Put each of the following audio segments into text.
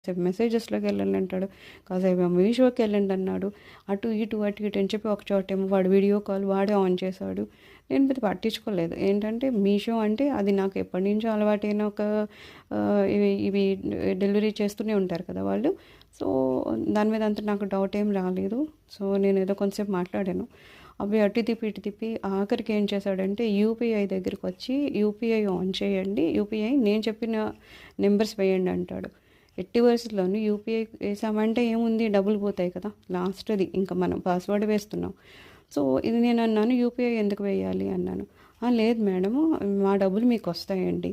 కాసేపు మెసేజెస్లోకి వెళ్ళండి అంటాడు, కాసేపు మీషోకి వెళ్ళండి అన్నాడు. అటు ఇటు అని చెప్పి ఒక చోటేమో వాడు వీడియో కాల్ వాడే ఆన్ చేశాడు. నేను పెద్ద పట్టించుకోలేదు. ఏంటంటే మీషో అంటే అది నాకు ఎప్పటి నుంచో అలవాటైన ఒక ఇవి డెలివరీ చేస్తూనే ఉంటారు కదా వాళ్ళు. సో దాని మీద అంత నాకు డౌట్ ఏం రాలేదు. సో నేను ఏదో కొంతసేపు మాట్లాడాను. అవి అటు తిప్పి ఇటు తిప్పి ఆఖరికి ఏం చేశాడంటే యూపీఐ దగ్గరికి వచ్చి యూపీఐ ఆన్ చేయండి, యూపీఐ నేను చెప్పిన నెంబర్స్ వేయండి అంటాడు. ఎట్టి పరిస్థితుల్లోనూ యూపీఐ వేసామంటే ఏముంది, డబ్బులు పోతాయి కదా, లాస్ట్ది ఇంకా మనం పాస్వర్డ్ వేస్తున్నాం. సో ఇది నేను అన్నాను, యూపీఐ ఎందుకు వేయాలి అన్నాను. లేదు మేడము, మా డబ్బులు మీకు వస్తాయండి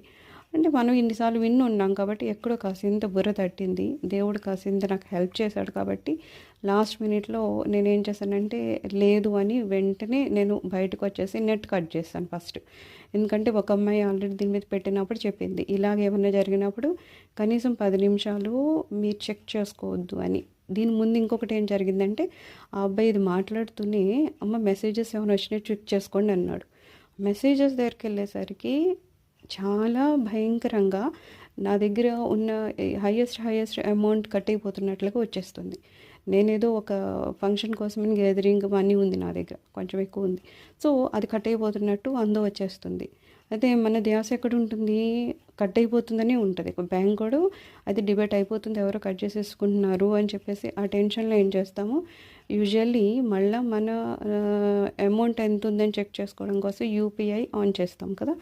అంటే. మనం ఇన్నిసార్లు విన్ని ఉన్నాం కాబట్టి ఎక్కడో కాసింత బుర్ర తట్టింది, దేవుడు కాసింత నాకు హెల్ప్ చేశాడు కాబట్టి లాస్ట్ మినిట్లో నేనేం చేశానంటే లేదు అని వెంటనే నేను బయటకు వచ్చేసి నెట్ కట్ చేశాను ఫస్ట్. ఎందుకంటే ఒక అమ్మాయి ఆల్రెడీ దీని మీద పెట్టినప్పుడు చెప్పింది, ఇలాగ ఏమన్నా జరిగినప్పుడు కనీసం 10 నిమిషాలు మీరు చెక్ చేసుకోవద్దు అని. దీని ముందు ఇంకొకటి ఏం జరిగిందంటే ఆ అబ్బాయి ఇది మాట్లాడుతూనే అమ్మ మెసేజెస్ ఏమైనా వచ్చినాయి చెక్ చేసుకోండి అన్నాడు. మెసేజెస్ దగ్గరికి వెళ్ళేసరికి చాలా భయంకరంగా నా దగ్గర ఉన్న హైయెస్ట్ అమౌంట్ కట్ అయిపోతున్నట్లుగా వచ్చేస్తుంది. నేనేదో ఒక ఫంక్షన్ కోసమని గ్యాదరింగ్ మనీ ఉంది నా దగ్గర, కొంచెం ఎక్కువ ఉంది. సో అది కట్ అయిపోతున్నట్టు వచ్చేస్తుంది. అయితే మన ధ్యాస ఎక్కడ ఉంటుంది, కట్ అయిపోతుందని ఉంటుంది. ఒక బ్యాంక్ కూడా అది డిబేట్ అయిపోతుంది, ఎవరో కట్ చేసేసుకుంటున్నారు అని చెప్పేసి ఆ టెన్షన్లో ఏం చేస్తాము, యూజువల్లీ మళ్ళీ మన అమౌంట్ ఎంత ఉందని చెక్ చేసుకోవడం కోసం యూపీఐ ఆన్ చేస్తాం కదా.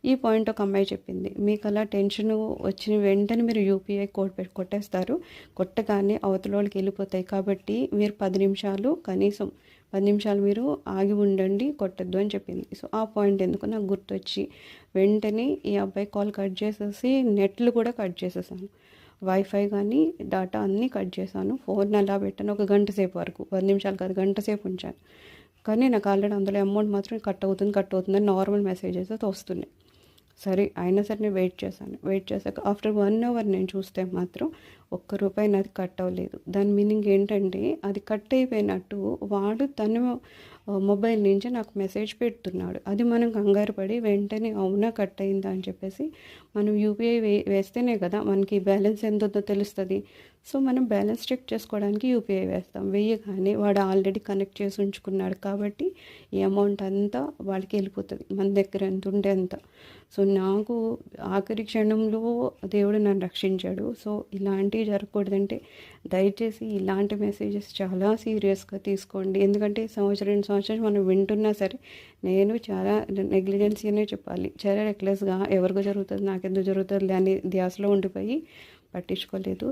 ఈ పాయింట్ ఒక అమ్మాయి చెప్పింది, మీకు అలా టెన్షన్ వచ్చిన వెంటనే మీరు యూపీఐ కోడ్ కొట్టేస్తారు, కొట్టగానే అవతల వాళ్ళకి వెళ్ళిపోతాయి, కాబట్టి మీరు 10 నిమిషాలు కనీసం 10 నిమిషాలు మీరు ఆగి ఉండండి, కొట్టద్దు అని చెప్పింది. సో ఆ పాయింట్ ఎందుకు నాకు గుర్తొచ్చి వెంటనే ఈ అబ్బాయి కాల్ కట్ చేసేసి నెట్లు కూడా కట్ చేసేసాను, వైఫై కానీ డేటా అన్నీ కట్ చేశాను. ఫోన్ అలా పెట్టాను ఒక గంట సేపు వరకు, 10 నిమిషాలు కాదు గంట సేపు ఉంచాను. కానీ నాకు ఆల్రెడీ అందులో అమౌంట్ మాత్రం కట్ అవుతుందని నార్మల్ మెసేజెస్ అయితే వస్తున్నాయి. సరే అయినా సరే నేను వెయిట్ చేశాక ఆఫ్టర్ 1 అవర్ నేను చూస్తే మాత్రం ₹1 నాది కట్ అవ్వలేదు. దాని మీనింగ్ ఏంటంటే అది కట్ అయిపోయినట్టు వాడు తన మొబైల్ నుంచి నాకు మెసేజ్ పెడుతున్నాడు. అది మనం కంగారు పడి వెంటనే అవునా కట్ అయిందా అని చెప్పేసి మనం యూపీఐ వేస్తేనే కదా మనకి బ్యాలెన్స్ ఎంత ఉందో తెలుస్తుంది. సో మనం బ్యాలెన్స్ చెక్ చేసుకోవడానికి యూపీఐ వేస్తాం. వేయగానే వాడు ఆల్రెడీ కనెక్ట్ చేసి ఉంచుకున్నాడు కాబట్టి ఈ అమౌంట్ అంతా వాడికి వెళ్ళిపోతుంది, మన దగ్గర ఎంత ఉంటే అంత. సో నాకు ఆఖరి క్షణంలో దేవుడు నన్ను రక్షించాడు. సో ఇలాంటివి జరగకూడదంటే దయచేసి ఇలాంటి మెసేజెస్ చాలా సీరియస్గా తీసుకోండి. ఎందుకంటే సంవత్సరం మనం వింటున్నా సరే నేను చాలా నెగ్లిజెన్సీ అనే చెప్పాలి, చాలా రెక్లెస్గా ఎవరికో జరుగుతుంది నాకెందుకు జరుగుతుంది అని ధ్యాసలో ఉండిపోయి పట్టించుకోలేదు.